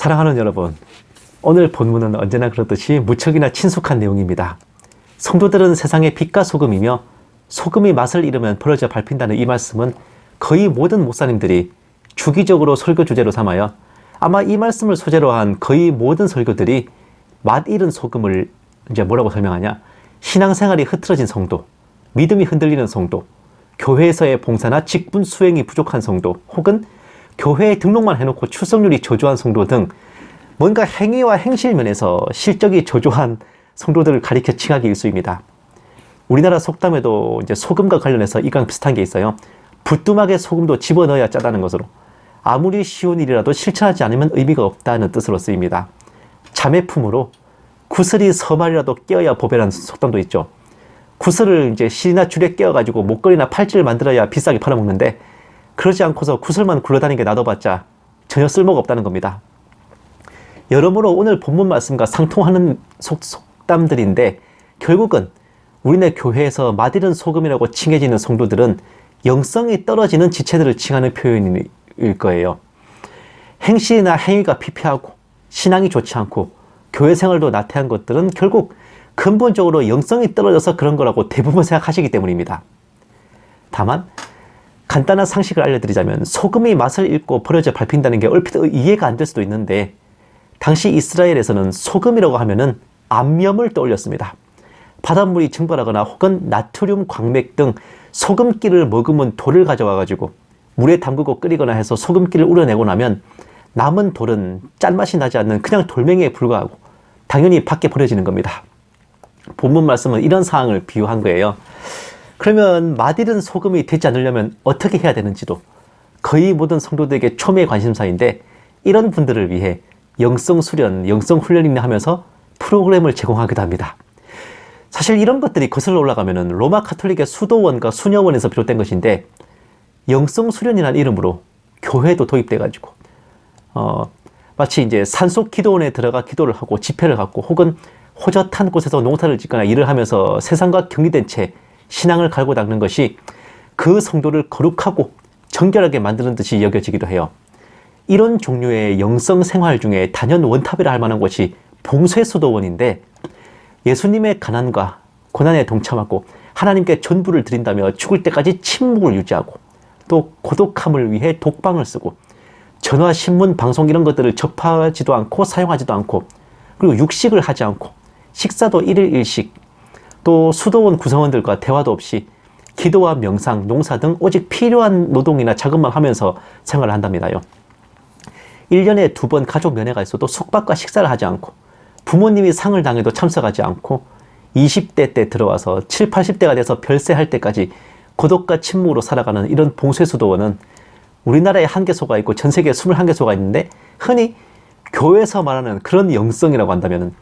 사랑하는 여러분, 오늘 본문은 언제나 그렇듯이 무척이나 친숙한 내용입니다. 성도들은 세상의 빛과 소금이며 소금이 맛을 잃으면 버려져 밟힌다는 이 말씀은 거의 모든 목사님들이 주기적으로 설교 주제로 삼아요. 아마 이 말씀을 소재로 한 거의 모든 설교들이 맛 잃은 소금을 이제 뭐라고 설명하냐? 신앙생활이 흐트러진 성도, 믿음이 흔들리는 성도, 교회에서의 봉사나 직분 수행이 부족한 성도, 혹은 교회에 등록만 해놓고 출석률이 저조한 성도 등 뭔가 행위와 행실 면에서 실적이 저조한 성도들을 가리켜 칭하기 일쑤입니다. 우리나라 속담에도 이제 소금과 관련해서 이거랑 비슷한 게 있어요. 부뚜막에 소금도 집어넣어야 짜다는 것으로 아무리 쉬운 일이라도 실천하지 않으면 의미가 없다는 뜻으로 쓰입니다. 자매품으로 구슬이 서말이라도 깨어야 보배라는 속담도 있죠. 구슬을 이제 실이나 줄에 깨어가지고 목걸이나 팔찌를 만들어야 비싸게 팔아먹는데 그러지 않고서 구슬만 굴러다니게 놔둬봤자 전혀 쓸모가 없다는 겁니다. 여러모로 오늘 본문 말씀과 상통하는 속담들인데 결국은 우리네 교회에서 맛 잃은 소금이라고 칭해지는 성도들은 영성이 떨어지는 지체들을 칭하는 표현일 거예요. 행실이나 행위가 피폐하고 신앙이 좋지 않고 교회 생활도 나태한 것들은 결국 근본적으로 영성이 떨어져서 그런 거라고 대부분 생각하시기 때문입니다. 다만 간단한 상식을 알려드리자면 소금이 맛을 잃고 버려져 밟힌다는 게 얼핏 이해가 안 될 수도 있는데 당시 이스라엘에서는 소금이라고 하면은 암염을 떠올렸습니다. 바닷물이 증발하거나 혹은 나트륨 광맥 등 소금기를 머금은 돌을 가져와 가지고 물에 담그고 끓이거나 해서 소금기를 우려내고 나면 남은 돌은 짠맛이 나지 않는 그냥 돌멩이에 불과하고 당연히 밖에 버려지는 겁니다. 본문 말씀은 이런 상황을 비유한 거예요. 그러면 맛 잃은 소금이 되지 않으려면 어떻게 해야 되는지도 거의 모든 성도들에게 초미의 관심사인데 이런 분들을 위해 영성 수련, 영성 훈련이나 하면서 프로그램을 제공하기도 합니다. 사실 이런 것들이 거슬러 올라가면은 로마 카톨릭의 수도원과 수녀원에서 비롯된 것인데 영성 수련이라는 이름으로 교회도 도입돼가지고 마치 이제 산속 기도원에 들어가 기도를 하고 집회를 갖고 혹은 호젓한 곳에서 농사를 짓거나 일을 하면서 세상과 격리된 채 신앙을 갈고 닦는 것이 그 성도를 거룩하고 정결하게 만드는 듯이 여겨지기도 해요. 이런 종류의 영성 생활 중에 단연 원탑이라 할 만한 것이 봉쇄수도원인데 예수님의 가난과 고난에 동참하고 하나님께 전부를 드린다며 죽을 때까지 침묵을 유지하고 또 고독함을 위해 독방을 쓰고 전화, 신문, 방송 이런 것들을 접하지도 않고 사용하지도 않고 그리고 육식을 하지 않고 식사도 1일 1식 또 수도원 구성원들과 대화도 없이 기도와 명상, 농사 등 오직 필요한 노동이나 작업만 하면서 생활을 한답니다요. 1년에 2번 가족 면회가 있어도 숙박과 식사를 하지 않고 부모님이 상을 당해도 참석하지 않고 20대 때 들어와서 7, 80대가 돼서 별세할 때까지 고독과 침묵으로 살아가는 이런 봉쇄수도원은 우리나라에 1개소가 있고 전 세계에 21개소가 있는데 흔히 교회에서 말하는 그런 영성이라고 한다면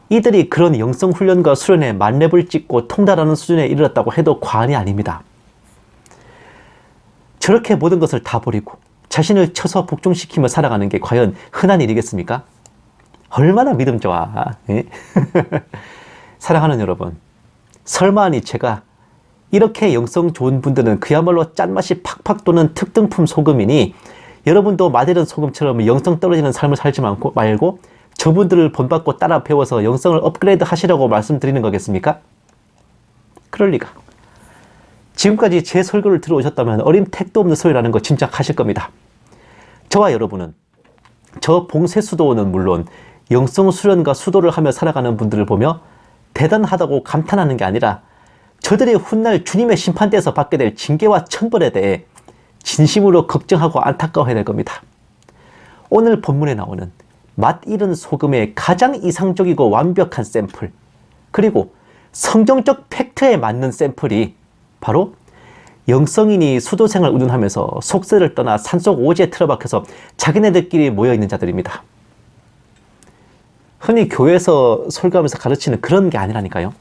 이들이 그런 영성 훈련과 수련에 만렙을 찍고 통달하는 수준에 이르렀다고 해도 과언이 아닙니다. 저렇게 모든 것을 다 버리고 자신을 쳐서 복종시키며 살아가는 게 과연 흔한 일이겠습니까? 얼마나 믿음 좋아. 예? 사랑하는 여러분, 설마하니 제가 이렇게 영성 좋은 분들은 그야말로 짠맛이 팍팍 도는 특등품 소금이니 여러분도 맛 잃은 소금처럼 영성 떨어지는 삶을 살지 말고 저분들을 본받고 따라 배워서 영성을 업그레이드 하시라고 말씀드리는 거겠습니까? 그럴 리가. 지금까지 제 설교를 들어오셨다면 어림 택도 없는 소리라는 거 짐작하실 겁니다. 저와 여러분은 저 봉쇄수도원은 물론 영성 수련과 수도를 하며 살아가는 분들을 보며 대단하다고 감탄하는 게 아니라 저들이 훗날 주님의 심판대에서 받게 될 징계와 천벌에 대해 진심으로 걱정하고 안타까워해야 될 겁니다. 오늘 본문에 나오는 맛 잃은 소금의 가장 이상적이고 완벽한 샘플, 그리고 성경적 팩트에 맞는 샘플이 바로 영성인이 수도생활 운운하면서 속세를 떠나 산속 오지에 틀어박혀서 자기네들끼리 모여있는 자들입니다. 흔히 교회에서 설교하면서 가르치는 그런 게 아니라니까요.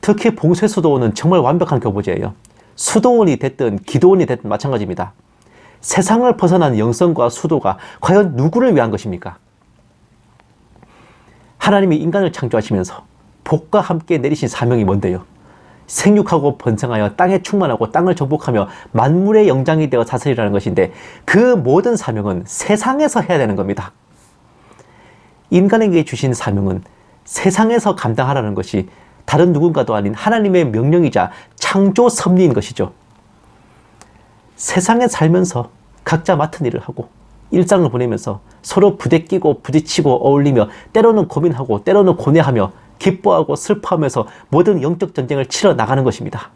특히 봉쇄수도원은 정말 완벽한 교보제예요. 수도원이 됐든 기도원이 됐든 마찬가지입니다. 세상을 벗어난 영성과 수도가 과연 누구를 위한 것입니까? 하나님이 인간을 창조하시면서 복과 함께 내리신 사명이 뭔데요? 생육하고 번성하여 땅에 충만하고 땅을 정복하며 만물의 영장이 되어 다스리라는 것인데 그 모든 사명은 세상에서 해야 되는 겁니다. 인간에게 주신 사명은 세상에서 감당하라는 것이 다른 누군가도 아닌 하나님의 명령이자 창조 섭리인 것이죠. 세상에 살면서 각자 맡은 일을 하고 일상을 보내면서 서로 부대끼고 부딪히고 어울리며 때로는 고민하고 때로는 고뇌하며 기뻐하고 슬퍼하면서 모든 영적 전쟁을 치러 나가는 것입니다.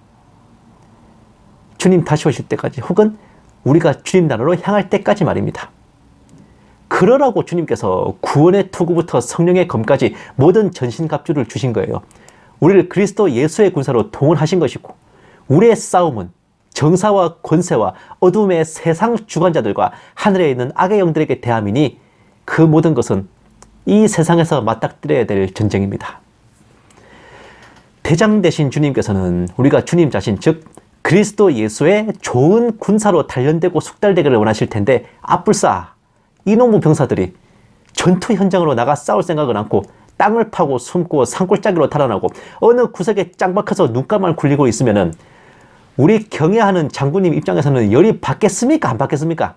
주님 다시 오실 때까지 혹은 우리가 주님 나라로 향할 때까지 말입니다. 그러라고 주님께서 구원의 투구부터 성령의 검까지 모든 전신갑주를 주신 거예요. 우리를 그리스도 예수의 군사로 동원하신 것이고 우리의 싸움은 정사와 권세와 어둠의 세상 주관자들과 하늘에 있는 악의 영들에게 대함이니 그 모든 것은 이 세상에서 맞닥뜨려야 될 전쟁입니다. 대장 되신 주님께서는 우리가 주님 자신 즉 그리스도 예수의 좋은 군사로 단련되고 숙달되기를 원하실 텐데 앞불싸 이놈의 병사들이 전투 현장으로 나가 싸울 생각은 않고 땅을 파고 숨고 산골짜기로 달아나고 어느 구석에 짱 박혀서 눈감을 굴리고 있으면은 우리 경애하는 장군님 입장에서는 열이 받겠습니까? 안 받겠습니까?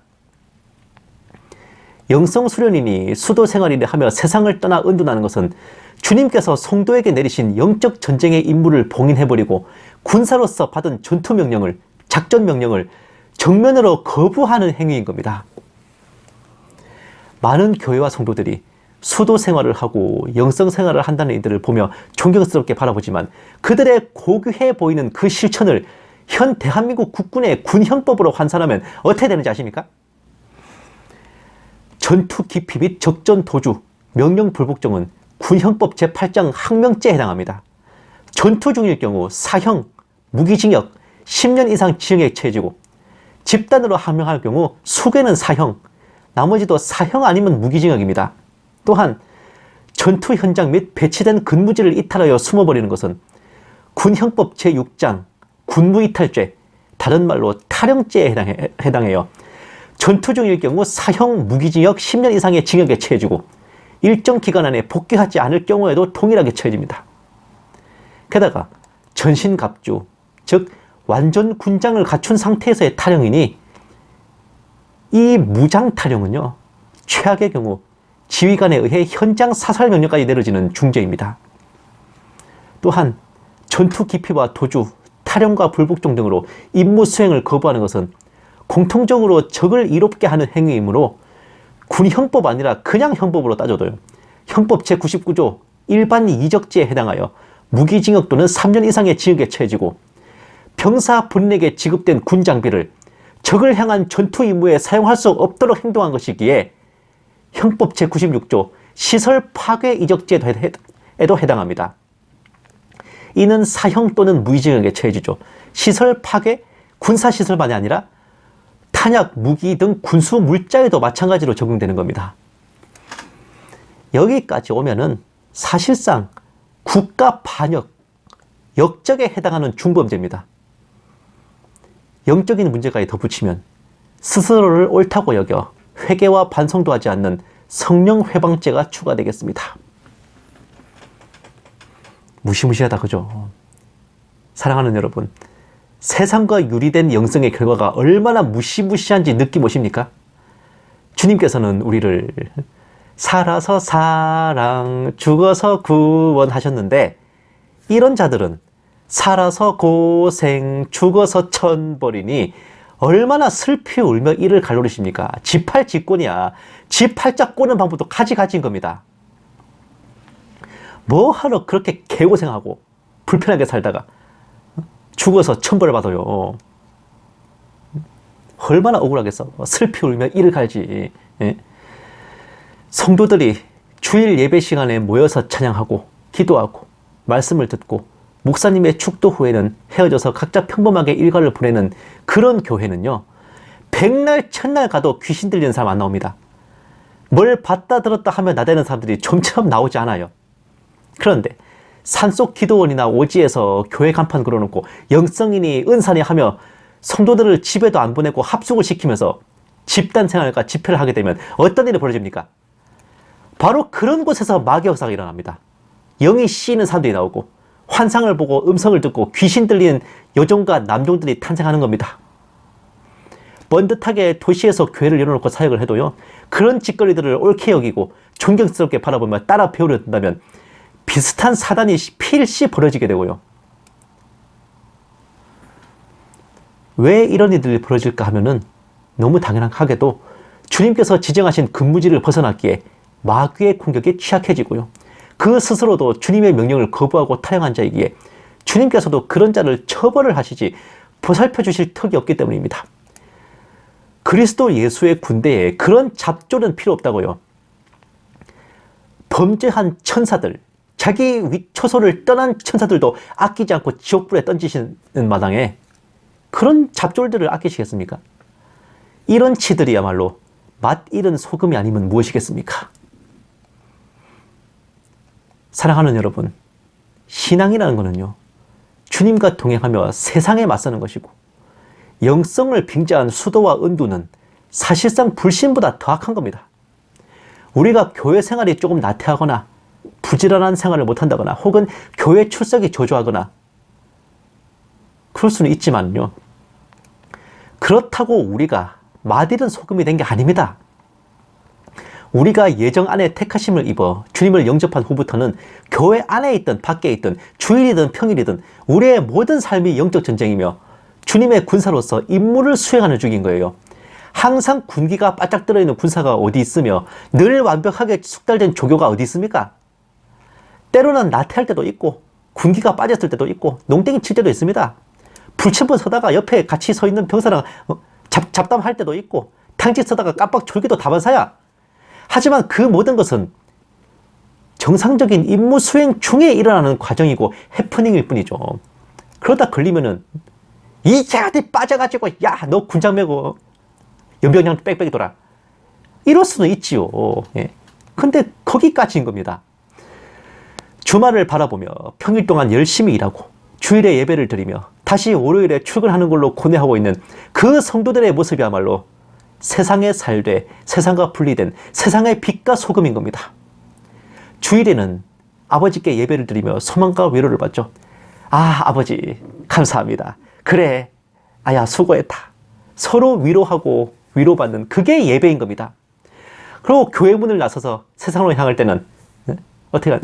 영성 수련인이 수도 생활이라 하며 세상을 떠나 은둔하는 것은 주님께서 성도에게 내리신 영적 전쟁의 임무를 봉인해버리고 군사로서 받은 전투 명령을, 작전 명령을 정면으로 거부하는 행위인 겁니다. 많은 교회와 성도들이 수도 생활을 하고 영성 생활을 한다는 이들을 보며 존경스럽게 바라보지만 그들의 고귀해 보이는 그 실천을 현 대한민국 국군의 군형법으로 환산하면 어떻게 되는지 아십니까? 전투 기피 및 적전 도주, 명령 불복종은 군형법 제8장 항명죄에 해당합니다. 전투 중일 경우 사형, 무기징역, 10년 이상 징역에 처해지고 집단으로 항명할 경우 수괴는 사형, 나머지도 사형 아니면 무기징역입니다. 또한 전투 현장 및 배치된 근무지를 이탈하여 숨어버리는 것은 군형법 제6장 군무이탈죄, 다른 말로 탈영죄에 해당해요. 전투 중일 경우 사형, 무기징역 10년 이상의 징역에 처해지고 일정 기간 안에 복귀하지 않을 경우에도 동일하게 처해집니다. 게다가 전신갑주, 즉 완전 군장을 갖춘 상태에서의 탈영이니 이 무장 탈영은요 최악의 경우 지휘관에 의해 현장 사살 명령까지 내려지는 중죄입니다. 또한 전투 기피와 도주, 탈영과 불복종 등으로 임무 수행을 거부하는 것은 공통적으로 적을 이롭게 하는 행위이므로 군형법 아니라 그냥 형법으로 따져도요 형법 제99조 일반 이적죄에 해당하여 무기징역 또는 3년 이상의 징역에 처해지고 병사 본인에게 지급된 군장비를 적을 향한 전투 임무에 사용할 수 없도록 행동한 것이기에 형법 제96조 시설 파괴 이적죄에도 해당합니다. 이는 사형 또는 무기징역에 처해지죠. 시설 파괴, 군사시설만이 아니라 탄약, 무기 등 군수 물자에도 마찬가지로 적용되는 겁니다. 여기까지 오면은 사실상 국가 반역, 역적에 해당하는 중범죄입니다. 영적인 문제까지 덧붙이면 스스로를 옳다고 여겨 회개와 반성도 하지 않는 성령 회방죄가 추가되겠습니다. 무시무시하다 그죠? 사랑하는 여러분, 세상과 유리된 영성의 결과가 얼마나 무시무시한지 느껴보십니까? 주님께서는 우리를 살아서 사랑, 죽어서 구원하셨는데 이런 자들은 살아서 고생, 죽어서 천벌이니 얼마나 슬피 울며 이를 갈노리십니까? 지팔직권이야. 지팔자 꼬는 방법도 가지가지인 겁니다. 뭐하러 그렇게 개고생하고 불편하게 살다가 죽어서 천벌을 받아요. 얼마나 억울하겠어. 슬피 울며 이를 갈지. 예? 성도들이 주일 예배 시간에 모여서 찬양하고 기도하고 말씀을 듣고 목사님의 축도 후에는 헤어져서 각자 평범하게 일과를 보내는 그런 교회는요 백날 천날 가도 귀신 들리는 사람 안 나옵니다. 뭘 봤다 들었다 하며 나대는 사람들이 좀처럼 나오지 않아요. 그런데 산속 기도원이나 오지에서 교회 간판 걸어놓고 영성이니 은사니 하며 성도들을 집에도 안 보내고 합숙을 시키면서 집단 생활과 집회를 하게 되면 어떤 일이 벌어집니까? 바로 그런 곳에서 마귀 역사가 일어납니다. 영이 씌이는 사람들이 나오고 환상을 보고 음성을 듣고 귀신 들리는 여종과 남종들이 탄생하는 겁니다. 번듯하게 도시에서 교회를 열어놓고 사역을 해도요, 그런 짓거리들을 옳게 여기고 존경스럽게 바라보며 따라 배우려 든다면 비슷한 사단이 필시 벌어지게 되고요. 왜 이런 일들이 벌어질까 하면은 너무 당연하게도 주님께서 지정하신 근무지를 벗어났기에 마귀의 공격에 취약해지고요. 그 스스로도 주님의 명령을 거부하고 탈영한 자이기에 주님께서도 그런 자를 처벌을 하시지 보살펴 주실 턱이 없기 때문입니다. 그리스도 예수의 군대에 그런 잡조는 필요 없다고요. 범죄한 천사들, 자기 초소를 떠난 천사들도 아끼지 않고 지옥불에 던지시는 마당에 그런 잡졸들을 아끼시겠습니까? 이런 치들이야말로 맛 잃은 소금이 아니면 무엇이겠습니까? 사랑하는 여러분, 신앙이라는 것은요, 주님과 동행하며 세상에 맞서는 것이고, 영성을 빙자한 수도와 은두는 사실상 불신보다 더 악한 겁니다. 우리가 교회 생활이 조금 나태하거나 부지런한 생활을 못한다거나 혹은 교회 출석이 저조하거나 그럴 수는 있지만요, 그렇다고 우리가 맛있는 소금이 된 게 아닙니다. 우리가 예정 안에 택하심을 입어 주님을 영접한 후부터는 교회 안에 있든 밖에 있든 주일이든 평일이든 우리의 모든 삶이 영적 전쟁이며 주님의 군사로서 임무를 수행하는 중인 거예요. 항상 군기가 바짝 들어있는 군사가 어디 있으며 늘 완벽하게 숙달된 조교가 어디 있습니까? 때로는 나태할 때도 있고 군기가 빠졌을 때도 있고 농땡이 칠 때도 있습니다. 불침번 서다가 옆에 같이 서 있는 병사랑 잡담할 때도 있고 탕집 서다가 깜빡 졸기도 다반사야. 하지만 그 모든 것은 정상적인 임무 수행 중에 일어나는 과정이고 해프닝일 뿐이죠. 그러다 걸리면은 이제 어디 빠져가지고 야 너 군장 메고 연병장 빽빽이 돌아 이럴 수는 있지요. 예. 근데 거기까지인 겁니다. 주말을 바라보며 평일 동안 열심히 일하고 주일에 예배를 드리며 다시 월요일에 출근하는 걸로 고뇌하고 있는 그 성도들의 모습이야말로 세상에 살되 세상과 분리된 세상의 빛과 소금인 겁니다. 주일에는 아버지께 예배를 드리며 소망과 위로를 받죠. 아, 아버지 감사합니다. 그래, 아야 수고했다. 서로 위로하고 위로받는 그게 예배인 겁니다. 그리고 교회 문을 나서서 세상으로 향할 때는 어떻게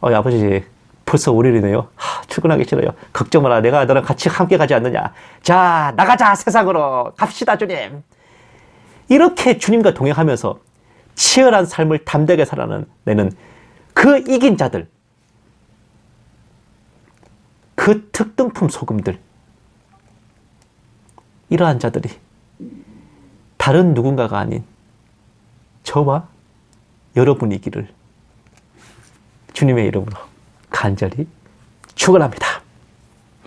아버지 벌써 월요일이네요. 출근하기 싫어요. 걱정 마라. 내가 너랑 같이 함께 가지 않느냐. 자, 나가자 세상으로. 갑시다 주님. 이렇게 주님과 동행하면서 치열한 삶을 담대하게 살아내는 그 이긴 자들, 그 특등품 소금들, 이러한 자들이 다른 누군가가 아닌 저와 여러분이기를 주님의 이름으로 간절히 축원합니다.